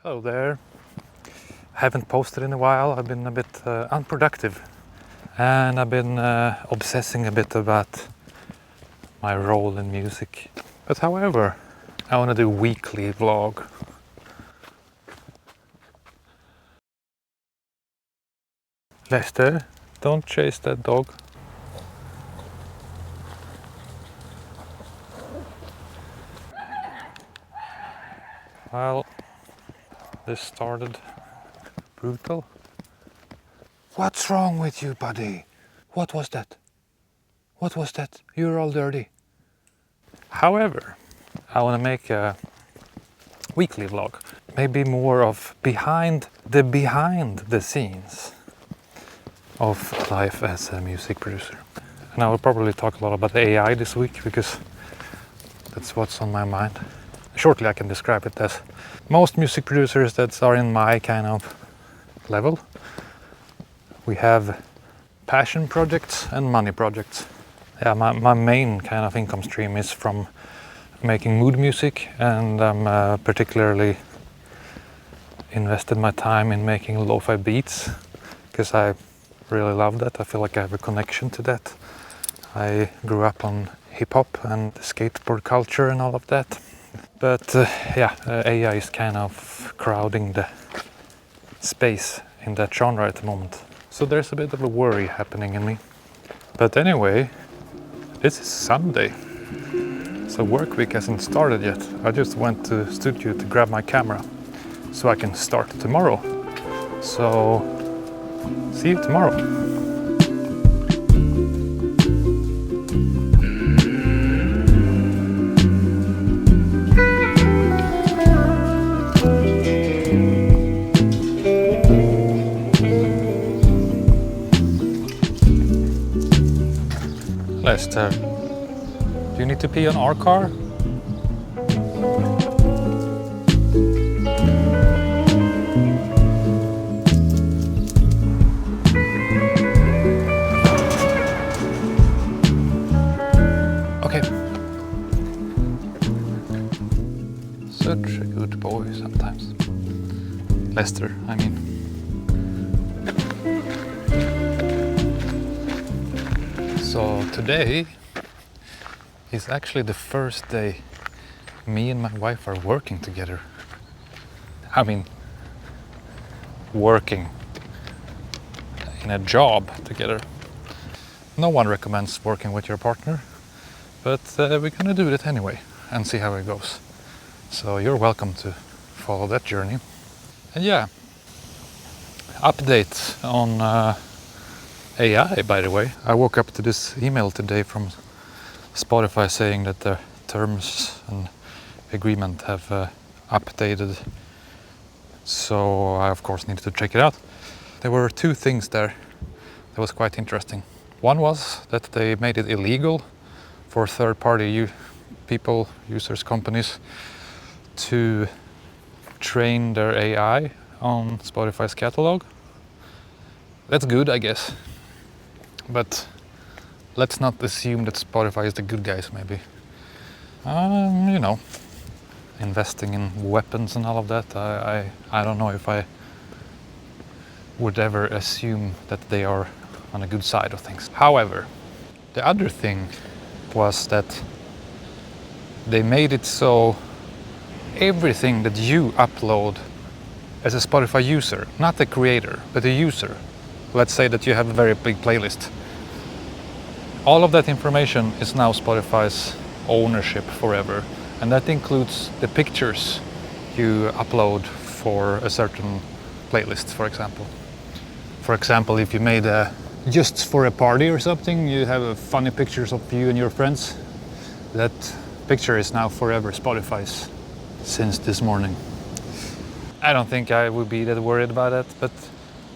Hello there. I haven't posted in a while. I've been a bit unproductive, and I've been obsessing a bit about my role in music. But however, I want to do weekly vlog. Lester, don't chase that dog. Well, this started brutal. What's wrong with you, buddy? What was that? What was that? You're all dirty. However, I want to make a weekly vlog. Maybe more of behind the scenes of life as a music producer. And I will probably talk a lot about AI this week because that's what's on my mind. Shortly I can describe it as most music producers that are in my kind of level. We have passion projects and money projects. Yeah, my main kind of income stream is from making mood music, and I'm particularly invested my time in making lo-fi beats because I really love that. I feel like I have a connection to that. I grew up on hip-hop and skateboard culture and all of that. But AI is kind of crowding the space in that genre at the moment. So there's a bit of a worry happening in me. But anyway, this is Sunday. So work week hasn't started yet. I just went to the studio to grab my camera so I can start tomorrow. So see you tomorrow. Lester, do you need to pee on our car? Okay. Such a good boy sometimes. Lester, I mean. So today is actually the first day me and my wife are working together. I mean, working in a job together. No one recommends working with your partner, but we're gonna do it anyway and see how it goes. So you're welcome to follow that journey. And yeah, update on AI, by the way. I woke up to this email today from Spotify saying that the terms and agreement have updated. So I of course needed to check it out. There were two things there that was quite interesting. One was that they made it illegal for third-party people, users, companies to train their AI on Spotify's catalog. That's good, I guess. But let's not assume that Spotify is the good guys, maybe. You know, investing in weapons and all of that, I don't know if I would ever assume that they are on a good side of things. However, the other thing was that they made it so everything that you upload as a Spotify user, not the creator, but the user, let's say that you have a very big playlist. All of that information is now Spotify's ownership forever. And that includes the pictures you upload for a certain playlist, for example. For example, if you made just for a party or something, you have funny pictures of you and your friends. That picture is now forever Spotify's since this morning. I don't think I would be that worried about it, but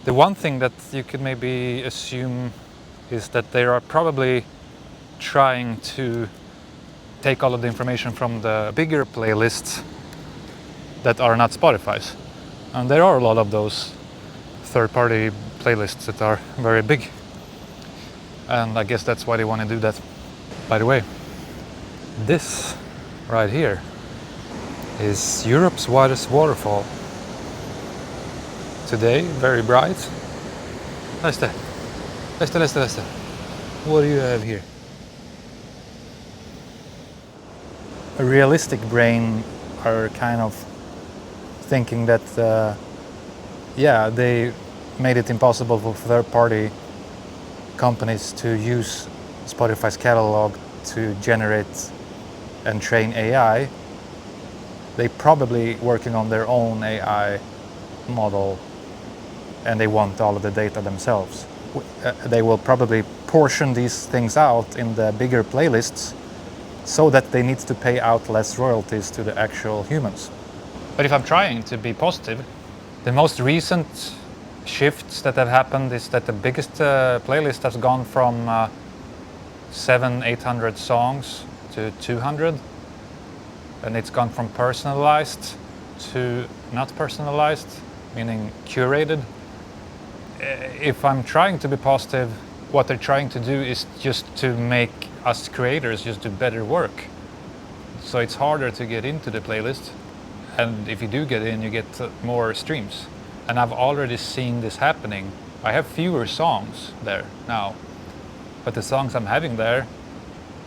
the one thing that you could maybe assume is that they are probably trying to take all of the information from the bigger playlists that are not Spotify's. And there are a lot of those third-party playlists that are very big. And I guess that's why they want to do that. By the way, this right here is Europe's widest waterfall. today, very bright. Lester, Lester. What do you have here? A realistic brain are kind of thinking that, yeah, they made it impossible for third-party companies to use Spotify's catalog to generate and train AI. They probably working on their own AI model, and they want all of the data themselves. They will probably portion these things out in the bigger playlists so that they need to pay out less royalties to the actual humans. But if I'm trying to be positive, the most recent shifts that have happened is that the biggest playlist has gone from 700-800 songs to 200, and it's gone from personalized to not personalized, meaning curated. If I'm trying to be positive, what they're trying to do is just to make us creators just do better work. So it's harder to get into the playlist, and if you do get in, you get more streams. And I've already seen this happening. I have fewer songs there now, but the songs I'm having there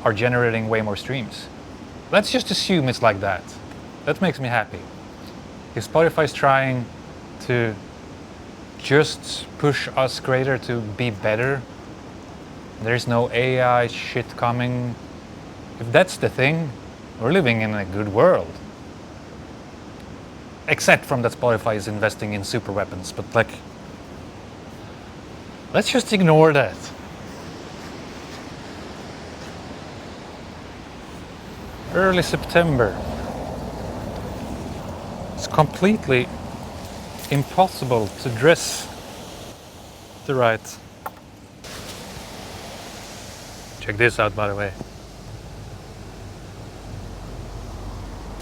are generating way more streams. Let's just assume it's like that. That makes me happy. If Spotify is trying to just push us creator to be better, there's no AI shit coming. If that's the thing, we're living in a good world. Except from that Spotify is investing in super weapons, but like, let's just ignore that. Early September. It's completely impossible to dress the right. Check this out, by the way.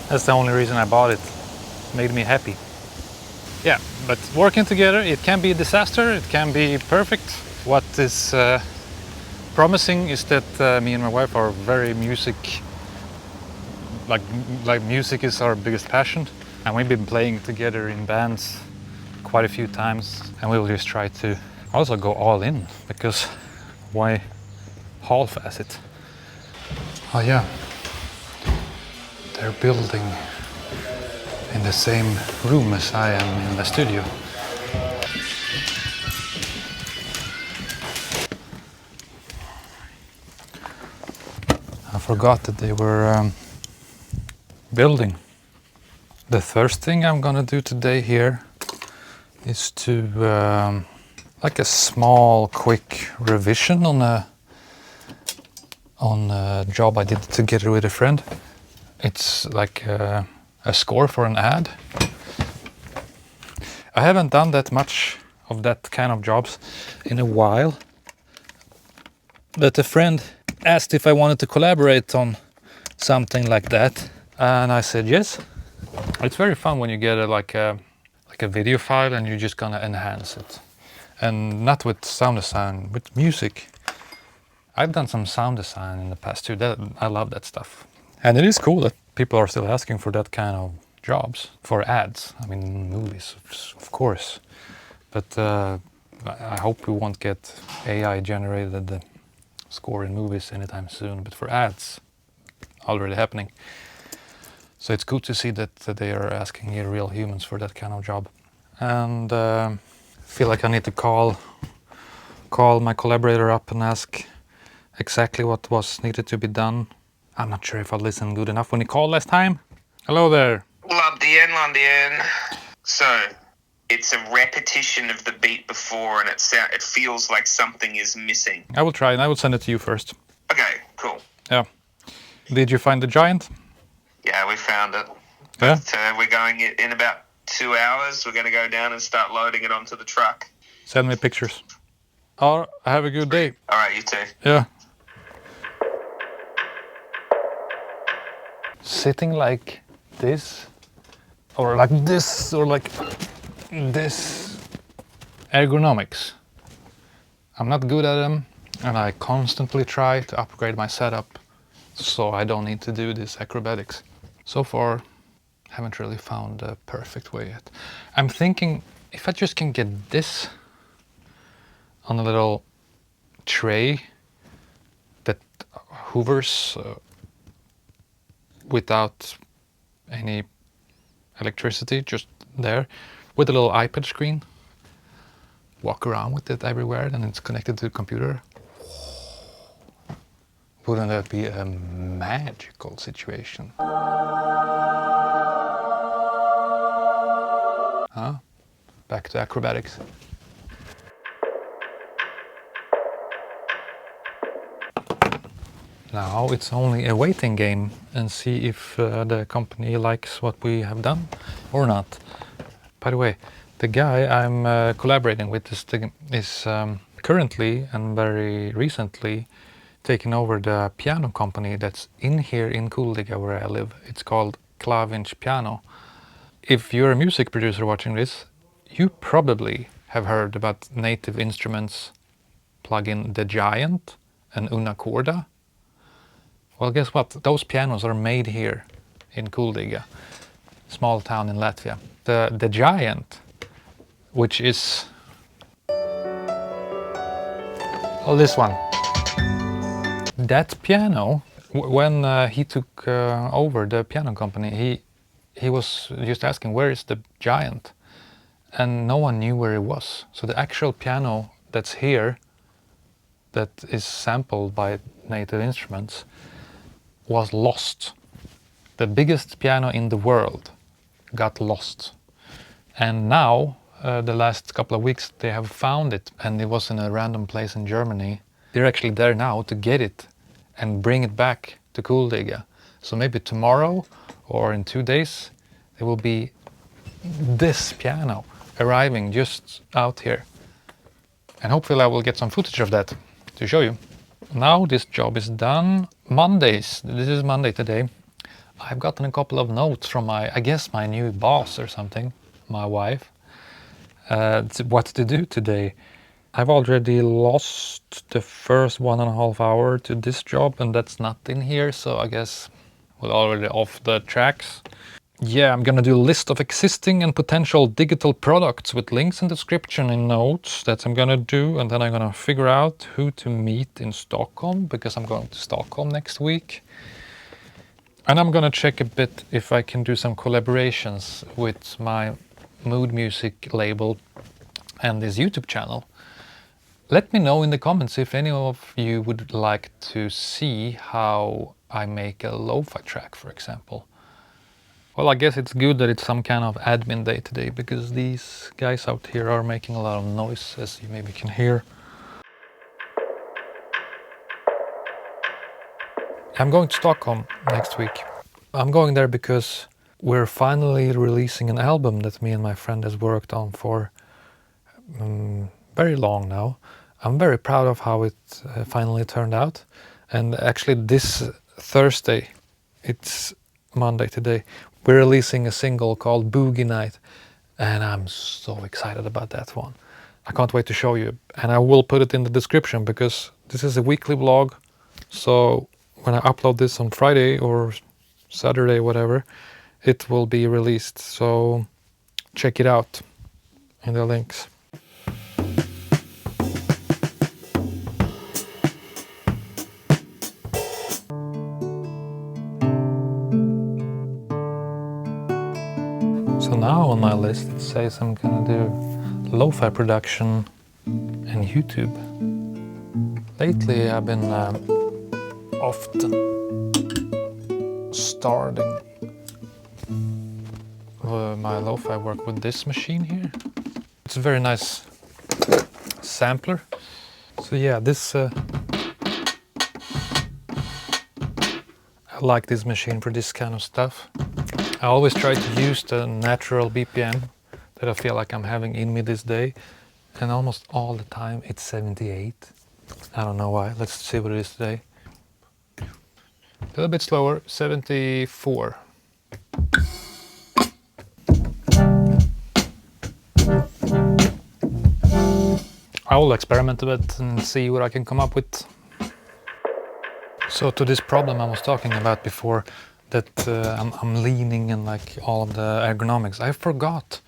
That's the only reason I bought it. Made me happy. Yeah, but working together, it can be a disaster, it can be perfect. What is promising is that me and my wife are very music, like music is our biggest passion, and we've been playing together in bands quite a few times, and we will just try to also go all in, because why half-ass it? Oh yeah, they're building in the same room as I am in the studio. I forgot that they were building. The first thing I'm gonna do today here is to like a small quick revision on a job I did together with a friend. It's like a score for an ad. I haven't done that much of that kind of jobs in a while, but a friend asked if I wanted to collaborate on something like that, and I said yes. It's very fun when you get like a video file and you're just gonna enhance it, and not with sound design, with music. I've done some sound design in the past too. I love that stuff, and it is cool that people are still asking for that kind of jobs for ads. I mean, movies, of course, but I hope we won't get AI generated score in movies anytime soon. But for ads, already happening. So it's good to see that they are asking real humans for that kind of job. And I feel like I need to call my collaborator up and ask exactly what was needed to be done. I'm not sure if I listened good enough when he called last time. Hello there. London. So it's a repetition of the beat before, and it feels like something is missing. I will try, and I will send it to you first. Okay, cool. Yeah. Did you find the giant? Yeah, we found it. Yeah. But we're going in about 2 hours. We're going to go down and start loading it onto the truck. Send me pictures. Oh, have a good day. All right, you too. Yeah. Sitting like this, or like this, or like this. Ergonomics. I'm not good at them, and I constantly try to upgrade my setup so I don't need to do this acrobatics. So far, haven't really found the perfect way yet. I'm thinking if I just can get this on a little tray that hovers without any electricity, just there, with a little iPad screen, walk around with it everywhere, and it's connected to the computer. Wouldn't that be a magical situation? Huh? Back to acrobatics. Now it's only a waiting game and see if the company likes what we have done or not. By the way, the guy I'm collaborating with is currently and very recently taking over the piano company that's in here in Kuldiga where I live. It's called Klavinch Piano. If you're a music producer watching this, you probably have heard about Native Instruments plugin The Giant and Una Corda. Well, guess what? Those pianos are made here in Kuldiga, small town in Latvia. The Giant, which is, oh, this one. That piano, when he took over the piano company, he was just asking, where is the Giant? And no one knew where it was. So the actual piano that's here, that is sampled by Native Instruments, was lost. The biggest piano in the world got lost. And now, the last couple of weeks, they have found it, and it was in a random place in Germany. They're actually there now to get it and bring it back to Kuldiga. So maybe tomorrow or in 2 days, there will be this piano arriving just out here. And hopefully I will get some footage of that to show you. Now this job is done. Mondays, this is Monday today, I've gotten a couple of notes from I guess my new boss or something, my wife, what to do today. I've already lost the first 1.5 hours to this job, and that's not in here, so I guess we're already off the tracks. Yeah, I'm gonna do a list of existing and potential digital products with links in description and notes. That I'm gonna do, and then I'm gonna figure out who to meet in Stockholm, because I'm going to Stockholm next week. And I'm gonna check a bit if I can do some collaborations with my mood music label and this YouTube channel. Let me know in the comments if any of you would like to see how I make a lo-fi track, for example. Well, I guess it's good that it's some kind of admin day today, because these guys out here are making a lot of noise, as you maybe can hear. I'm going to Stockholm next week. I'm going there because we're finally releasing an album that me and my friend has worked on for very long now. I'm very proud of how it finally turned out. And actually this Thursday, it's Monday today, we're releasing a single called Boogie Night, and I'm so excited about that one. I can't wait to show you, and I will put it in the description, because this is a weekly vlog, so when I upload this on Friday or Saturday, whatever, it will be released, so check it out in the links. So now on my list it says I'm gonna do lo-fi production and YouTube. Lately I've been often starting my lo-fi work with this machine here. It's a very nice sampler. So yeah, this I like this machine for this kind of stuff. I always try to use the natural BPM that I feel like I'm having in me this day, and almost all the time it's 78. I don't know why. Let's see what it is today. A little bit slower, 74. I will experiment a bit and see what I can come up with. So to this problem I was talking about before, that I'm leaning and like all of the ergonomics, I forgot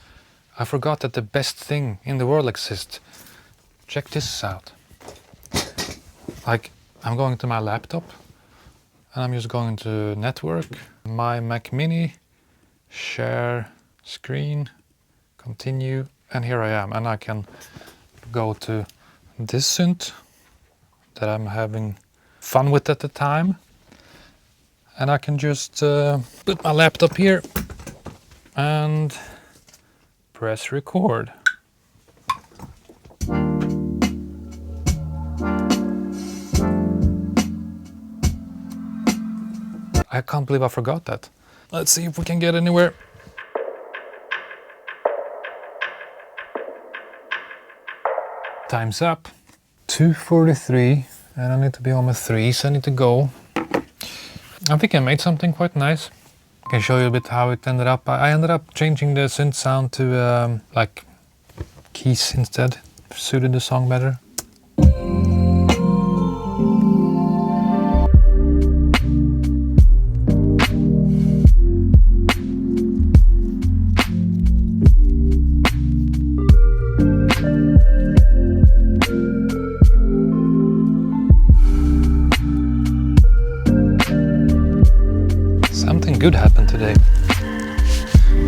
I forgot that the best thing in the world exists. Check this out. Like, I'm going to my laptop and I'm just going to network, my Mac Mini, share screen, continue, and here I am. And I can go to this synth that I'm having fun with at the time. And I can just put my laptop here and press record. I can't believe I forgot that. Let's see if we can get anywhere. Time's up. 2:43 and I need to be on my 3, so I need to go. I think I made something quite nice. I can show you a bit how it ended up. I ended up changing the synth sound to like keys instead. Suited the song better. Something good happened today.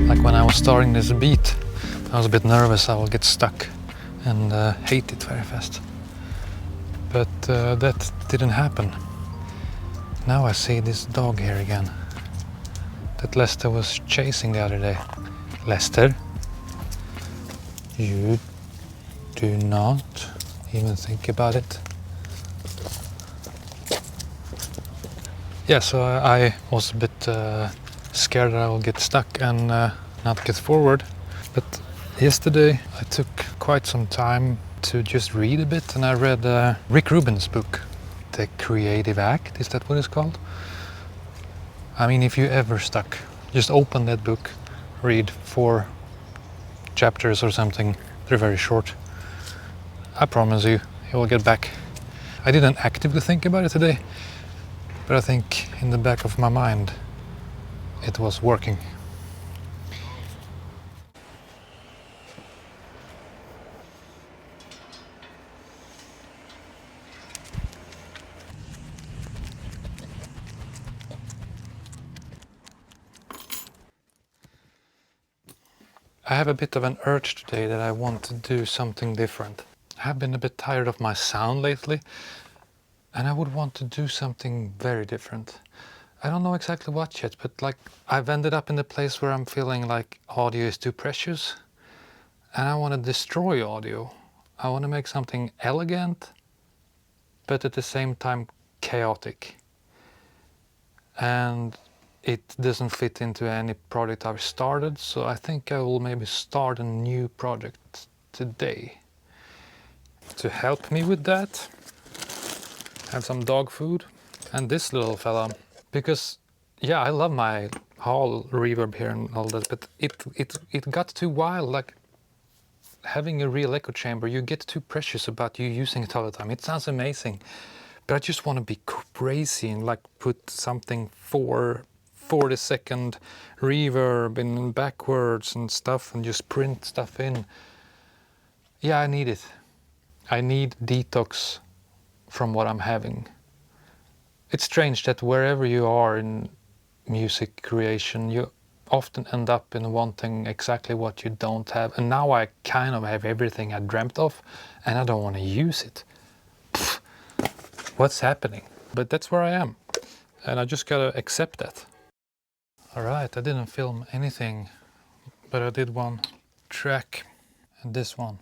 Like when I was starting this beat, I was a bit nervous I will get stuck and hate it very fast. But that didn't happen. Now I see this dog here again that Lester was chasing the other day. Lester, you do not even think about it. Yeah, so I was a bit scared that I will get stuck and not get forward. But yesterday I took quite some time to just read a bit, and I read Rick Rubin's book, The Creative Act. Is that what it's called? I mean, if you ever stuck, just open that book, read 4 chapters or something. They're very short. I promise you, you will get back. I didn't actively think about it today, but I think in the back of my mind it was working. I have a bit of an urge today that I want to do something different. I have been a bit tired of my sound lately, and I would want to do something very different. I don't know exactly what yet, but like I've ended up in the place where I'm feeling like audio is too precious, and I want to destroy audio. I want to make something elegant, but at the same time chaotic. And it doesn't fit into any project I've started, so I think I will maybe start a new project today. To help me with that, have some dog food and this little fella, because yeah, I love my hall reverb here and all that, but it got too wild. Like having a real echo chamber, you get too precious about you using it all the time. It sounds amazing, but I just want to be crazy and like put something 40-second reverb in backwards and stuff and just print stuff in. Yeah, I need it. I need detox from what I'm having. It's strange that wherever you are in music creation, you often end up in wanting exactly what you don't have. And now I kind of have everything I dreamt of and I don't want to use it. Pfft, what's happening? But that's where I am. And I just gotta accept that. Alright, I didn't film anything, but I did one track, and this one.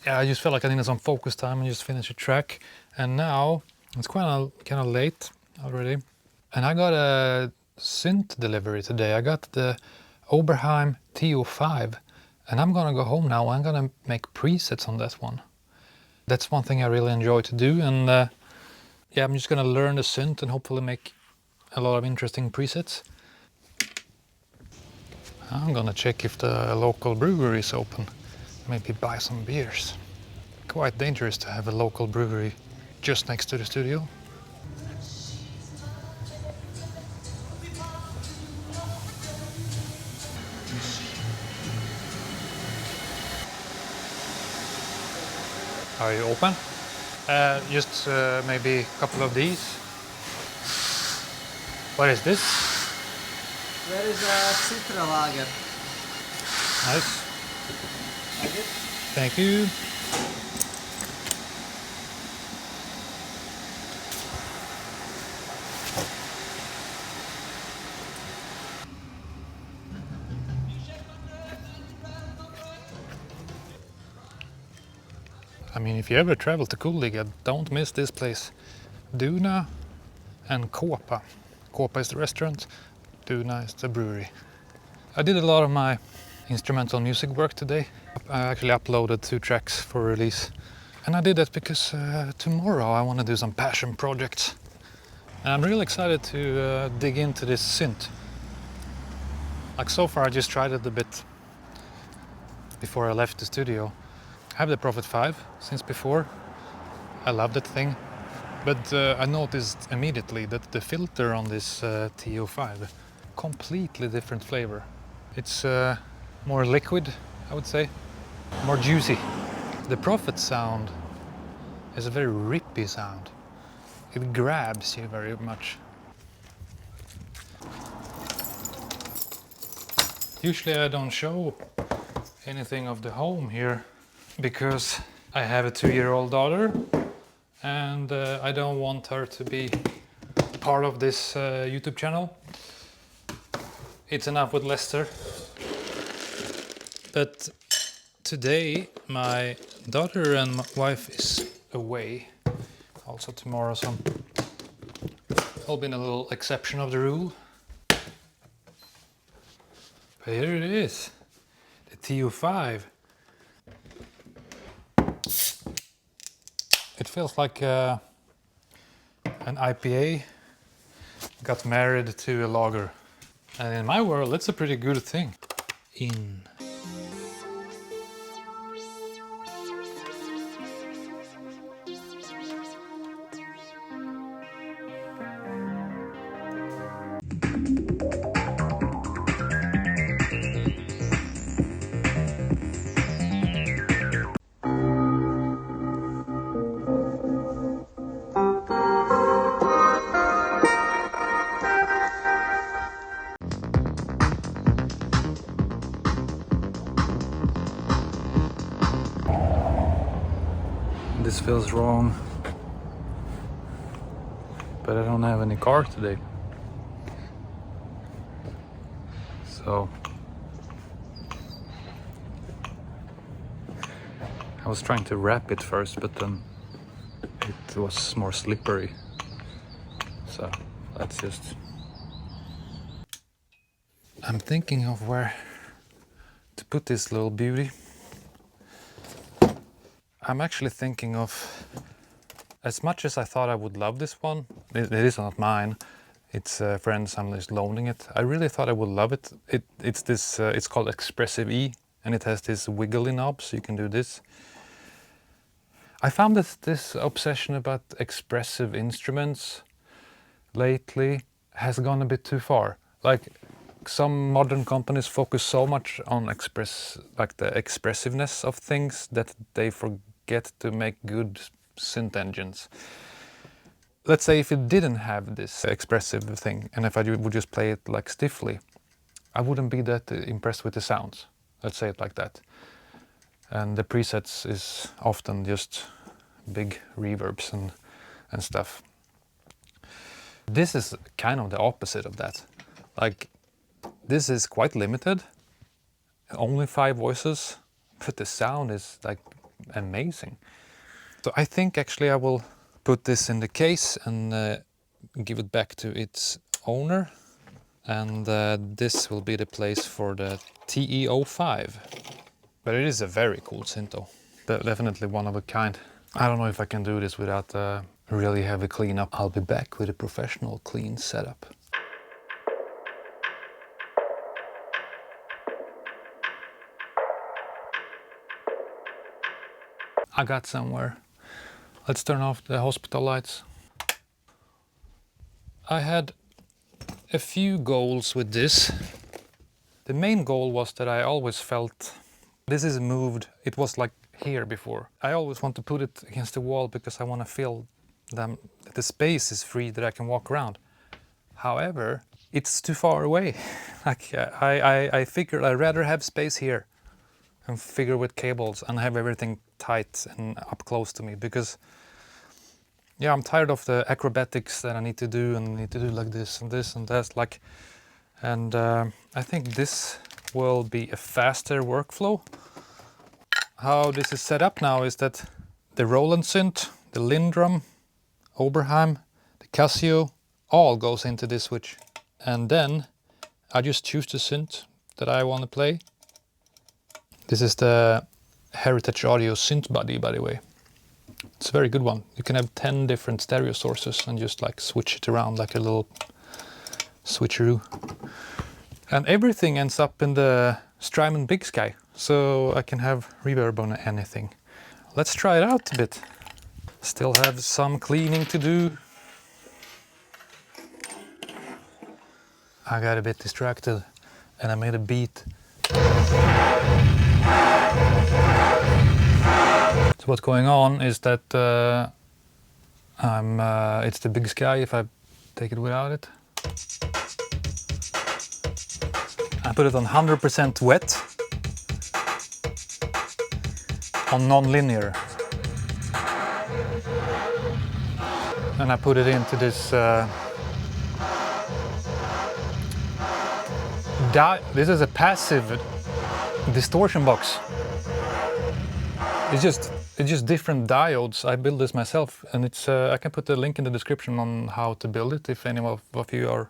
Yeah, I just felt like I needed some focus time and just finish a track. And now it's kind of late already. And I got a synth delivery today. I got the Oberheim TEO-5, and I'm gonna go home now. I'm gonna make presets on that one. That's one thing I really enjoy to do, and yeah, I'm just gonna learn the synth and hopefully make a lot of interesting presets. I'm gonna check if the local brewery is open. Maybe buy some beers. Quite dangerous to have a local brewery just next to the studio. Are you open? Just maybe a couple of these. What is this? That is a Citra lager. Nice. Like it? Thank you. I mean, if you ever travel to Cooldiga, don't miss this place. Duna and Kåpa. Kåpa is the restaurant, Duna is the brewery. I did a lot of my instrumental music work today. I actually uploaded 2 tracks for release. And I did that because tomorrow I want to do some passion projects. And I'm really excited to dig into this synth. Like so far I just tried it a bit before I left the studio. I have the Prophet 5 since before. I love that thing. But I noticed immediately that the filter on this TEO-5, completely different flavor. It's more liquid, I would say, more juicy. The Prophet sound is a very rippy sound. It grabs you very much. Usually I don't show anything of the home here because I have a 2-year-old daughter and I don't want her to be part of this YouTube channel. It's enough with Lester. But today my daughter and my wife is away. Also tomorrow, so I'll be in a little exception of the rule. But here it is, the TEO-5. It feels like an IPA got married to a lager. And in my world, that's a pretty good thing. In. This feels wrong, but I don't have any car today. So I was trying to wrap it first, but then it was more slippery. So let's just... I'm thinking of where to put this little beauty. I'm actually thinking of, as much as I thought I would love this one, it is not mine, it's a friend's, I'm just loaning it. I really thought I would love it. It's this, it's called Expressive E, and it has this wiggly knob, so you can do this. I found this obsession about expressive instruments lately has gone a bit too far. Like, some modern companies focus so much on the expressiveness of things that they forget to make good synth engines. Let's say if it didn't have this expressive thing, and if I would just play it like stiffly, I wouldn't be that impressed with the sounds. Let's say it like that. And the presets is often just big reverbs and stuff. This is kind of the opposite of that. Like, this is quite limited, only 5 voices, but the sound is like amazing. So I think actually I will put this in the case and give it back to its owner. And this will be the place for the TEO-5. But it is a very cool synth though. Definitely one of a kind. I don't know if I can do this without a really heavy cleanup. I'll be back with a professional clean setup. I got somewhere. Let's turn off the hospital lights. I had a few goals with this. The main goal was that I always felt this is moved. It was like here before. I always want to put it against the wall because I want to feel that the space is free, that I can walk around. However, it's too far away. Like I figured I'd rather have space here and figure with cables and have everything tight and up close to me, because yeah, I'm tired of the acrobatics that I need to do and need to do like this and that, like, and I think this will be a faster workflow. How this is set up now is that the Roland synth, the Lindrum, Oberheim, the Casio, all goes into this switch. And then I just choose the synth that I want to play. This is the Heritage Audio Synth Buddy, by the way. It's a very good one. You can have 10 different stereo sources and just like switch it around like a little switcheroo. And everything ends up in the Strymon Big Sky, so I can have reverb on anything. Let's try it out a bit. Still have some cleaning to do. I got a bit distracted and I made a beat. So what's going on is that it's the Big Sky if I take it without it. I put it on 100% wet on non-linear. And I put it into this this is a passive distortion box. It's just different diodes. I built this myself, and it's I can put the link in the description on how to build it if any of you are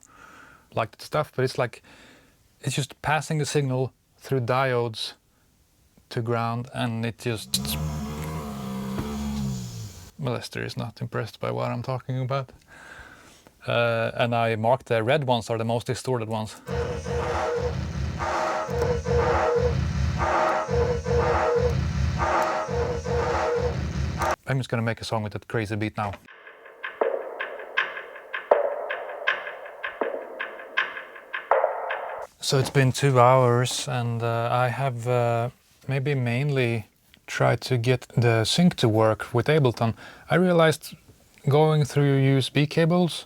like that stuff. But it's just passing the signal through diodes to ground, and it just... Lester is not impressed by what I'm talking about. And I marked the red ones are the most distorted ones. I'm just gonna make a song with that crazy beat now. So it's been 2 hours and I have maybe mainly tried to get the sync to work with Ableton. I realized going through USB cables,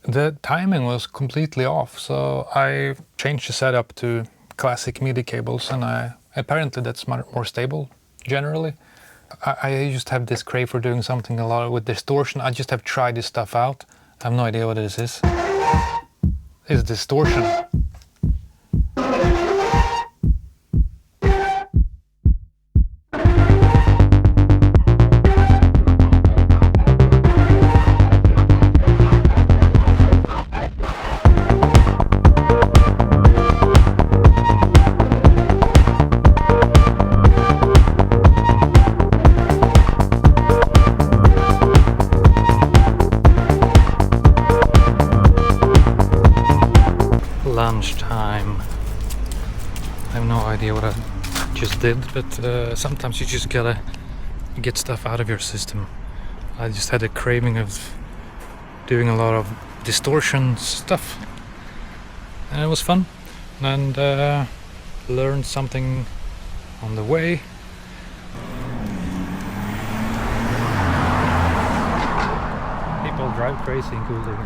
the timing was completely off. So I changed the setup to classic MIDI cables, and apparently that's more stable generally. I just have this crave for doing something a lot with distortion. I just have tried this stuff out. I have no idea what this is. It's distortion. Lunchtime. I have no idea what I just did, but sometimes you just gotta get stuff out of your system. I just had a craving of doing a lot of distortion stuff, and it was fun, and learned something on the way. People drive crazy in Cooley.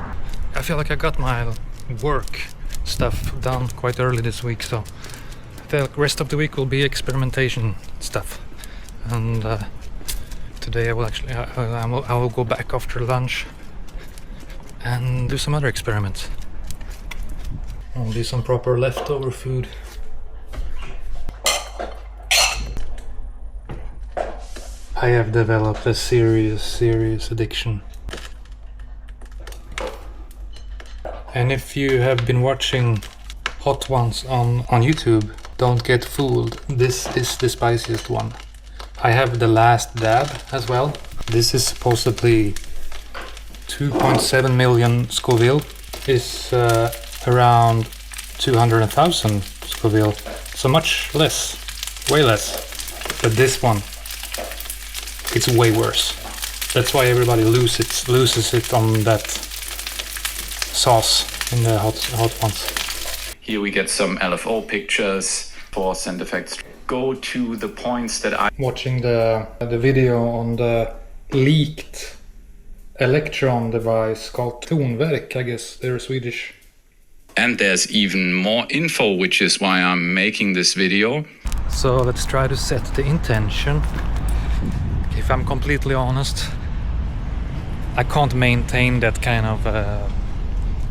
I feel like I got my work stuff done quite early this week, so the rest of the week will be experimentation stuff. And today I will actually I will go back after lunch and do some other experiments. I'll do some proper leftover food. I have developed a serious addiction. And if you have been watching Hot Ones on YouTube, don't get fooled. This is the spiciest one. I have the Last Dab as well. This is supposedly 2.7 million Scoville. It's around 200,000 Scoville. So much less, way less. But this one it's way worse. That's why everybody loses it on that sauce in the hot ones. Here we get some LFO pictures for synth effects. Go to the points that I... Watching the video on the leaked Electron device called Tonverk, I guess they're Swedish. And there's even more info, which is why I'm making this video. So let's try to set the intention. If I'm completely honest, I can't maintain that kind of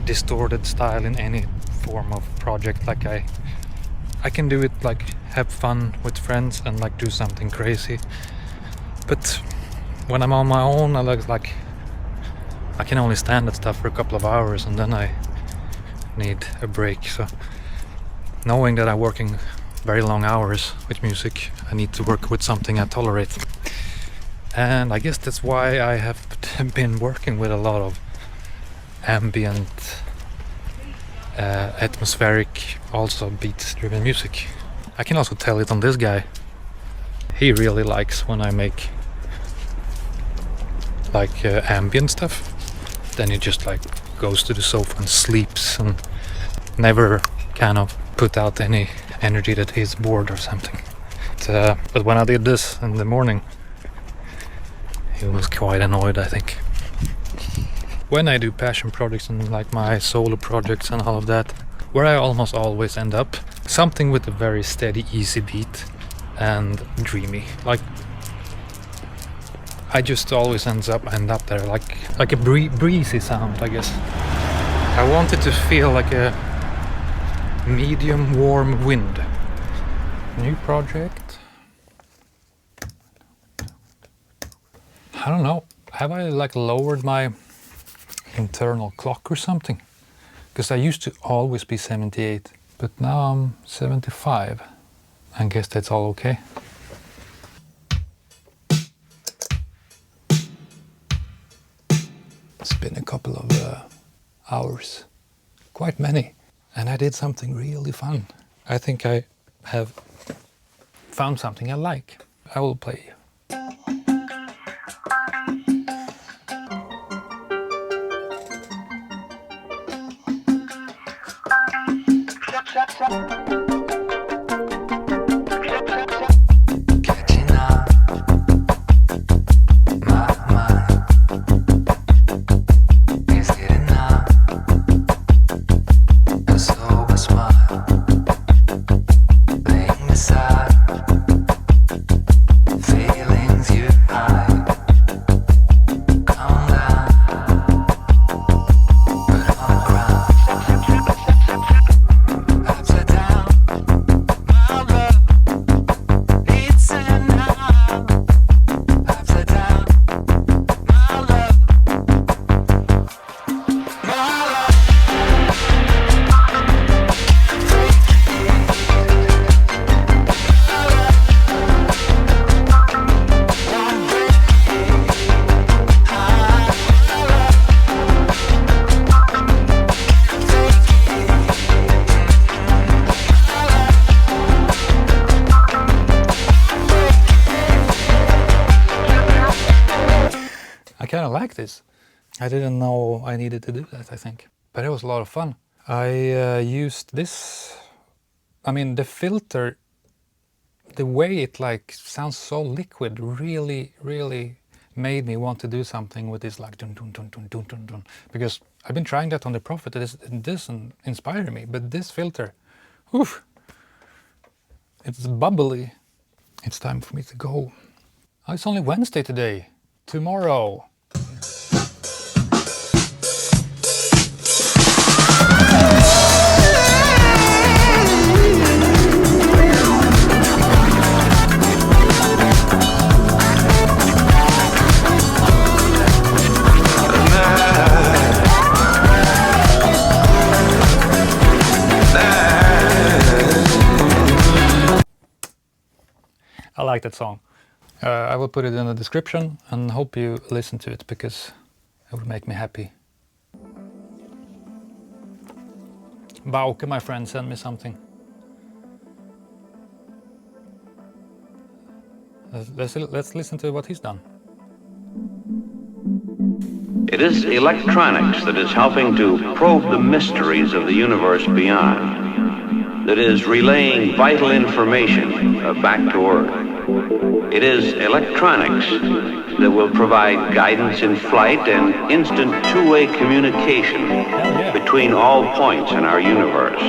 distorted style in any form of project. Like I can do it, like have fun with friends and like do something crazy, but when I'm on my own, I can only stand that stuff for a couple of hours and then I need a break. So knowing that I'm working very long hours with music, I need to work with something I tolerate. And I guess that's why I have been working with a lot of ambient, atmospheric, also beat-driven music. I can also tell it on this guy. He really likes when I make like ambient stuff. Then he just like goes to the sofa and sleeps and never kind of put out any energy that he's bored or something. But when I did this in the morning, he was quite annoyed, I think. When I do passion projects and like my solo projects and all of that, where I almost always end up, something with a very steady, easy beat and dreamy. Like I just always end up there, like a breezy sound, I guess. I want it to feel like a medium warm wind. New project. I don't know. Have I like lowered my internal clock or something? Because I used to always be 78, but now I'm 75. I guess that's all okay. It's been a couple of hours, quite many, and I did something really fun. I think I have found something I like. I will play you. I kind of like this. I didn't know I needed to do that, I think. But it was a lot of fun. I used this, I mean the filter, the way it like sounds so liquid really made me want to do something with this like dun dun dun dun dun dun dun. Because I've been trying that on the Prophet, it doesn't inspire me, but this filter, whew, it's bubbly. It's time for me to go. Oh, it's only Wednesday today. Tomorrow. I like that song. I will put it in the description and hope you listen to it because it will make me happy. Bauke, my friend, sent me something. Let's listen to what he's done. It is electronics that is helping to probe the mysteries of the universe beyond, that is relaying vital information back to Earth. It is electronics that will provide guidance in flight and instant two-way communication between all points in our universe.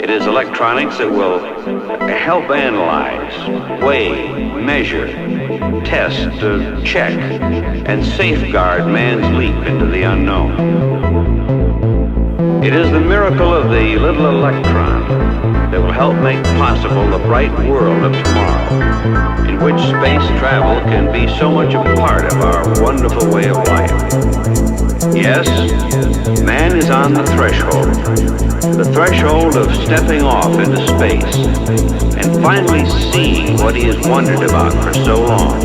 It is electronics that will help analyze, weigh, measure, test, check, and safeguard man's leap into the unknown. It is the miracle of the little electron that will help make possible the bright world of tomorrow, in which space travel can be so much a part of our wonderful way of life. Yes, man is on the threshold of stepping off into space and finally seeing what he has wondered about for so long.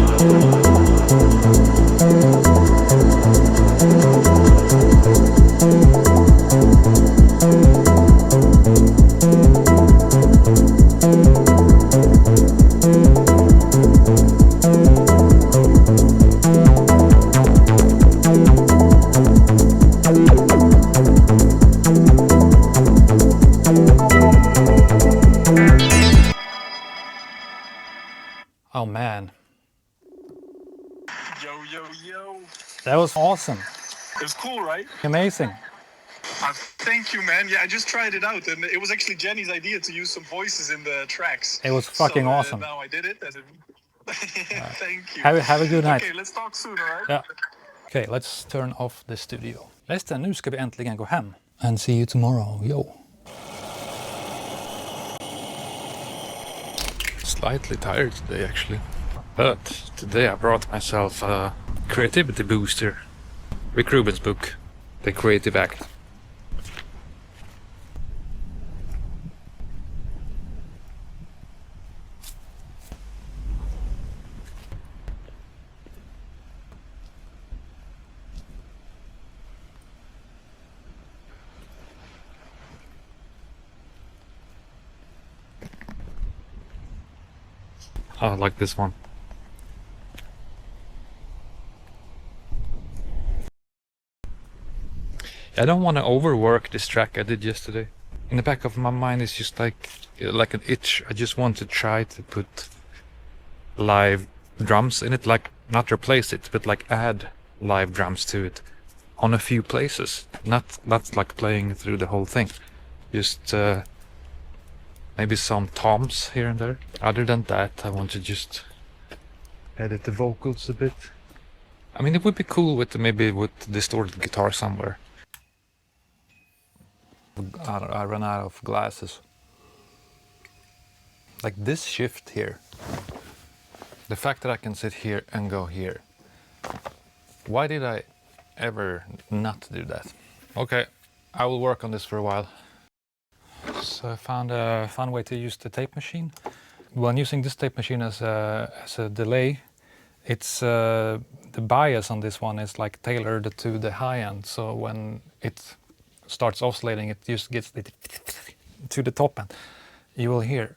Oh man, Yo. that was awesome. It was cool, right? Amazing. Thank you, man. Yeah, I just tried it out, and it was actually Jenny's idea to use some voices in the tracks. It was fucking awesome. Now I did it. Thank you. Have a good night. Okay, let's talk soon, alright? Yeah. Okay, let's turn off the studio. Resten, nu ska vi äntligen gå hem. And see you tomorrow, yo. Slightly tired today actually. But today I brought myself a creativity booster. Rick Rubin's book, The Creative Act. I like this one. I don't want to overwork this track I did yesterday. In the back of my mind it's just like an itch. I just want to try to put live drums in it, like not replace it, but like add live drums to it on a few places. Not like playing through the whole thing. Just maybe some toms here and there. Other than that, I want to just edit the vocals a bit. I mean, it would be cool with maybe with distorted guitar somewhere. I ran out of glasses. Like this shift here. The fact that I can sit here and go here. Why did I ever not do that? Okay, I will work on this for a while. So I found a fun way to use the tape machine. When using this tape machine as a delay, it's the bias on this one is like tailored to the high end. So when it starts oscillating, it just gets to the top end. You will hear.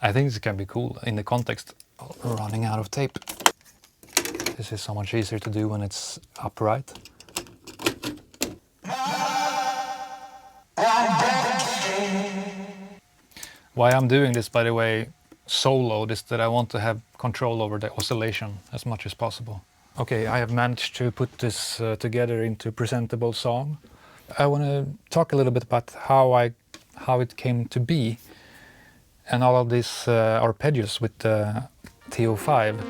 I think this can be cool in the context of running out of tape. This is so much easier to do when it's upright. Why I'm doing this, by the way, solo, is that I want to have control over the oscillation as much as possible. Okay, I have managed to put this together into a presentable song. I want to talk a little bit about how it came to be, and all of these arpeggios with the TEO-5.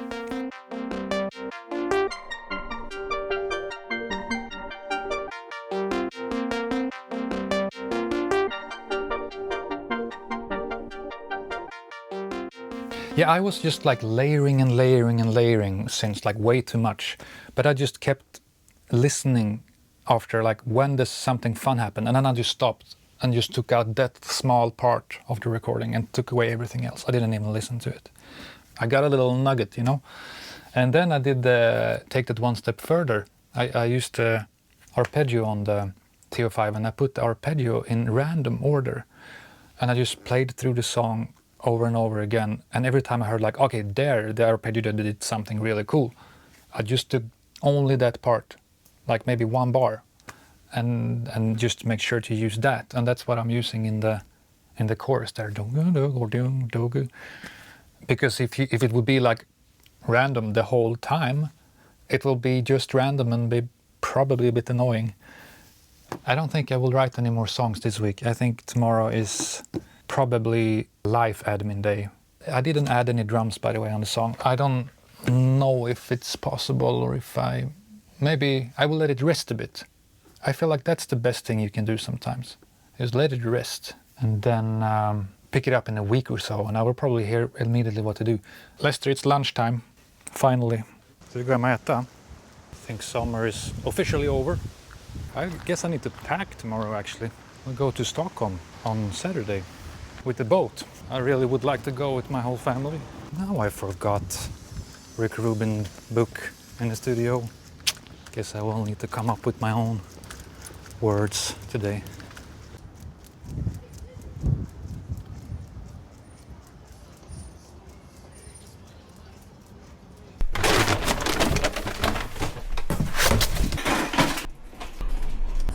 Yeah, I was just like layering and layering and layering since like way too much. But I just kept listening after like when does something fun happen, and then I just stopped and just took out that small part of the recording and took away everything else. I didn't even listen to it. I got a little nugget, you know. And then I did take that one step further. I used the arpeggio on the TEO-5 and I put the arpeggio in random order. And I just played through the song over and over again. And every time I heard like, okay, there, the arpeggio did something really cool. I just took only that part, like maybe one bar, and just make sure to use that. And that's what I'm using in the chorus there. Because if it would be like random the whole time, it will be just random and be probably a bit annoying. I don't think I will write any more songs this week. I think tomorrow is probably live admin day. I didn't add any drums, by the way, on the song. I don't know if it's possible, or if maybe I will let it rest a bit. I feel like that's the best thing you can do sometimes, is let it rest and then pick it up in a week or so, and I will probably hear immediately what to do. Lester, it's lunchtime, finally. Så vi går hem och äta. I think summer is officially over. I guess I need to pack tomorrow, actually. We'll go to Stockholm on Saturday with the boat. I really would like to go with my whole family. Now I forgot Rick Rubin book in the studio. Guess I will need to come up with my own words today.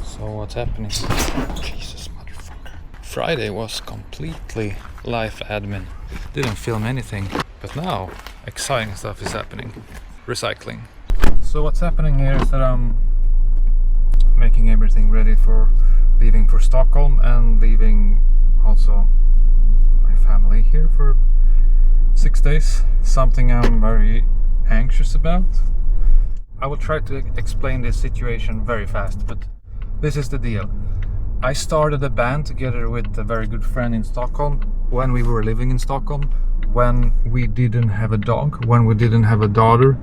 So what's happening? Jesus, motherfucker. Friday was completely live admin. Didn't film anything. But now, exciting stuff is happening. Recycling. So what's happening here is that I'm making everything ready for leaving for Stockholm, and leaving also my family here for 6 days. Something I'm very anxious about. I will try to explain this situation very fast, but this is the deal. I started a band together with a very good friend in Stockholm when we were living in Stockholm, when we didn't have a dog, when we didn't have a daughter,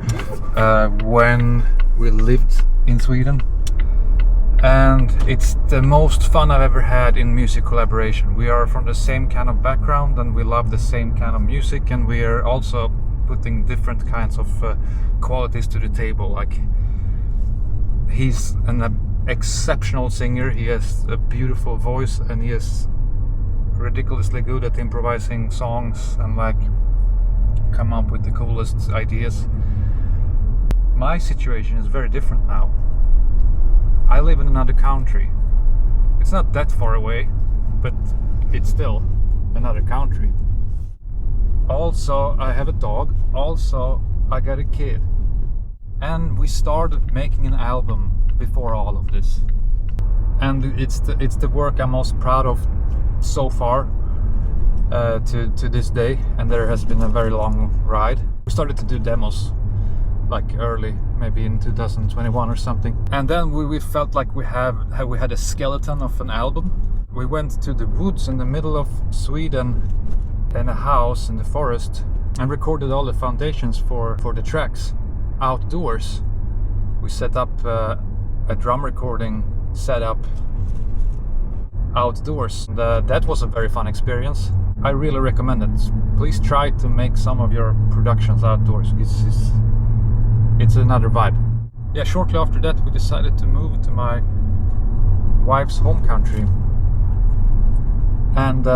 when we lived in Sweden. And it's the most fun I've ever had in music collaboration. We are from the same kind of background, and we love the same kind of music, and we are also putting different kinds of qualities to the table. Like, he's an exceptional singer, he has a beautiful voice, and he is ridiculously good at improvising songs and like come up with the coolest ideas. My situation is very different now. I live in another country. It's not that far away, but it's still another country. Also, I have a dog. Also, I got a kid. And we started making an album before all of this. And it's the work I'm most proud of so far to this day. And there has been a very long ride. We started to do demos like early, maybe in 2021 or something. And then we felt like we had a skeleton of an album. We went to the woods in the middle of Sweden, in a house in the forest, and recorded all the foundations for the tracks outdoors. We set up a drum recording setup outdoors. That was a very fun experience. I really recommend it. Please try to make some of your productions outdoors. It's another vibe. Yeah, shortly after that we decided to move to my wife's home country. And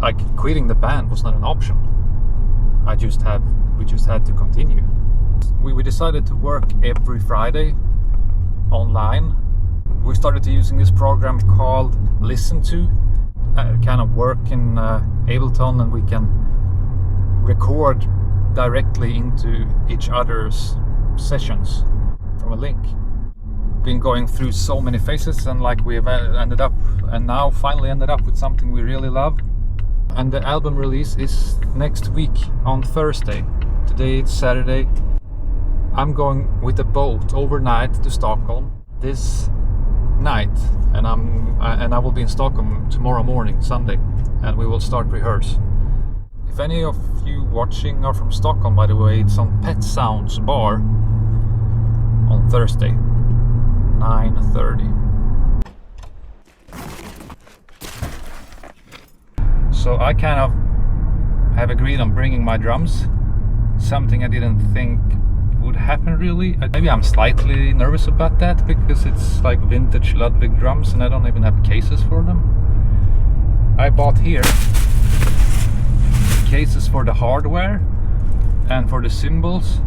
like, quitting the band was not an option. We just had to continue. We decided to work every Friday online. We started to using this program called Listen To, kind of work in Ableton, and we can record directly into each other's sessions from a link. Been going through so many phases, and like we have finally ended up with something we really love. And the album release is next week on Thursday. Today it's Saturday. I'm going with a boat overnight to Stockholm this night, and I will be in Stockholm tomorrow morning, Sunday, and we will start rehearse. If any of you watching are from Stockholm, by the way, it's on Pet Sounds Bar on Thursday, 9:30. So I kind of have agreed on bringing my drums, something I didn't think would happen really. Maybe I'm slightly nervous about that because it's like vintage Ludwig drums and I don't even have cases for them. I bought here cases for the hardware and for the cymbals.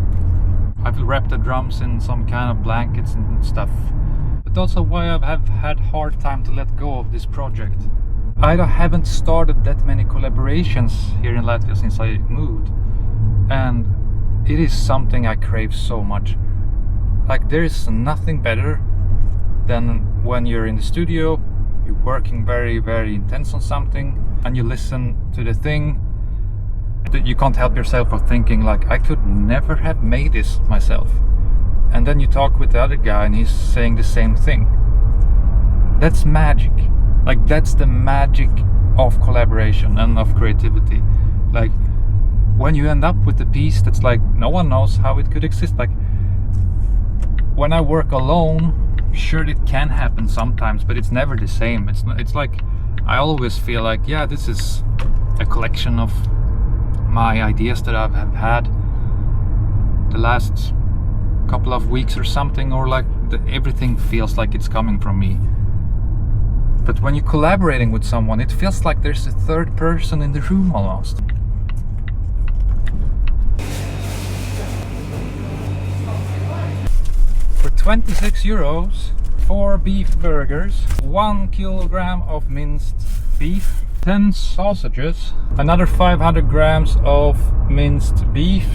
I've wrapped the drums in some kind of blankets and stuff. But also why I have had hard time to let go of this project. I haven't started that many collaborations here in Latvia since I moved. And it is something I crave so much. Like, there is nothing better than when you're in the studio, you're working very, very intense on something, and you listen to the thing that you can't help yourself from thinking like, I could never have made this myself. And then you talk with the other guy and he's saying the same thing. That's magic. Like, that's the magic of collaboration and of creativity. Like, when you end up with a piece that's like, no one knows how it could exist. Like, when I work alone, sure, it can happen sometimes, but it's never the same. It's like, I always feel like, yeah, this is a collection of my ideas that I've had the last couple of weeks or something, or like everything feels like it's coming from me. But when you're collaborating with someone, it feels like there's a third person in the room almost. For 26 euros, 4 beef burgers, 1 kilogram of minced beef, 10 sausages, another 500 grams of minced beef,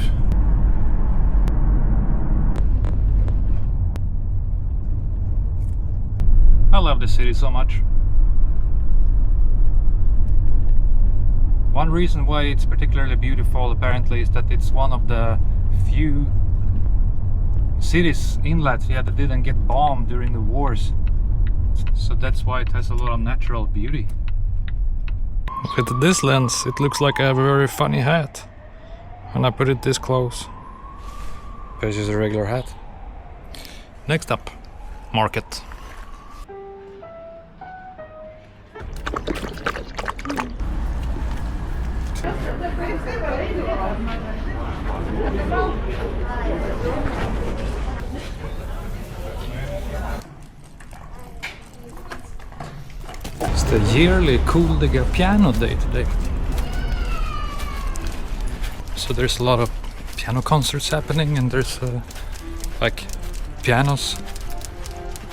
I love this city so much. One reason why it's particularly beautiful apparently is that it's one of the few cities in Latvia that didn't get bombed during the wars. So that's why it has a lot of natural beauty. With this lens, it looks like I have a very funny hat when I put it this close. But it's just a regular hat. Next up, market. It's the yearly Kuldiga piano day today. So there's a lot of piano concerts happening, and there's like pianos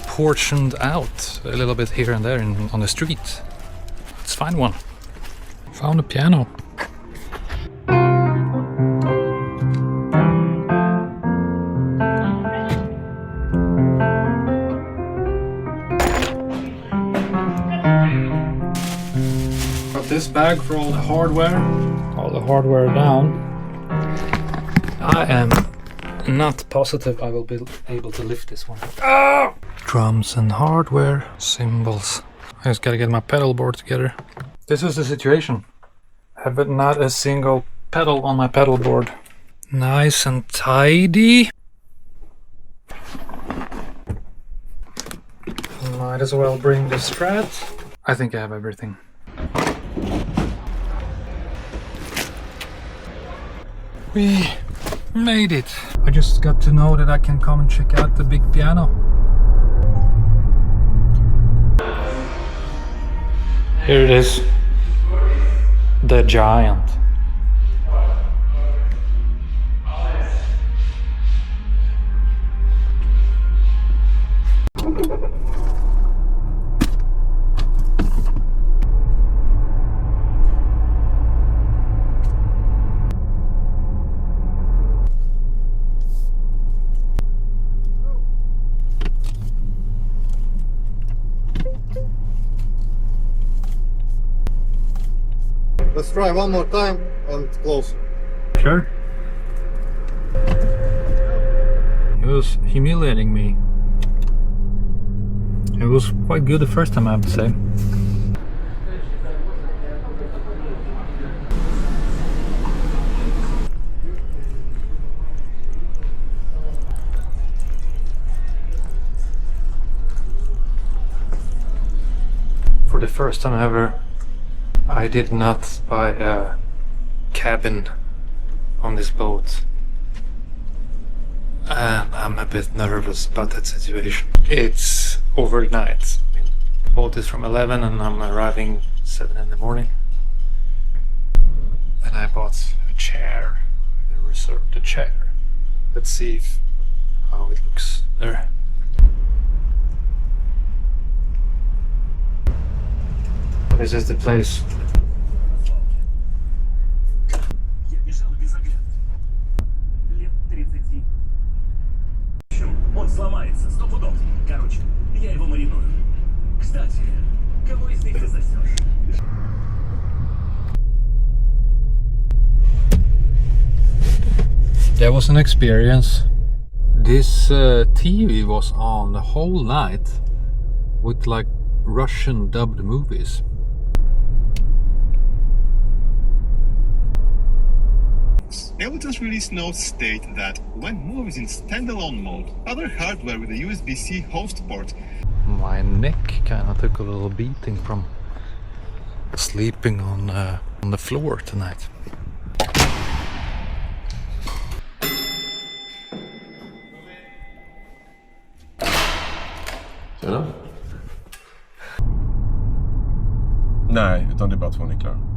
portioned out a little bit here and there on the street. Let's find one. Found a piano. This bag for all the hardware down. I am not positive I will be able to lift this one. Ah! Drums and hardware, cymbals. I just gotta get my pedal board together. This is the situation. I have not a single pedal on my pedal board. Nice and tidy. Might as well bring the Strat. I think I have everything. We made it. I just got to know that I can come and check out the big piano. Here it is. The giant. Let's try one more time and close. Sure. He was humiliating me. It was quite good the first time, I have to say. For the first time ever, I did not buy a cabin on this boat, and I'm a bit nervous about that situation. It's overnight. I mean, bought this from 11 and I'm arriving 7 in the morning. And I bought a chair. I reserved a chair. Let's see how it looks there. This is the place. Он сломается, 100%. Короче, я его мариную. Кстати, кого из них ты засёшь? That was an experience. This TV was on the whole night with like Russian dubbed movies. Ableton's release notes state that when movies in standalone mode, other hardware with a USB-C host port. My neck kind of took a little beating from sleeping on the floor tonight. Tjena. Nej, utan det är bara 2 nycklar.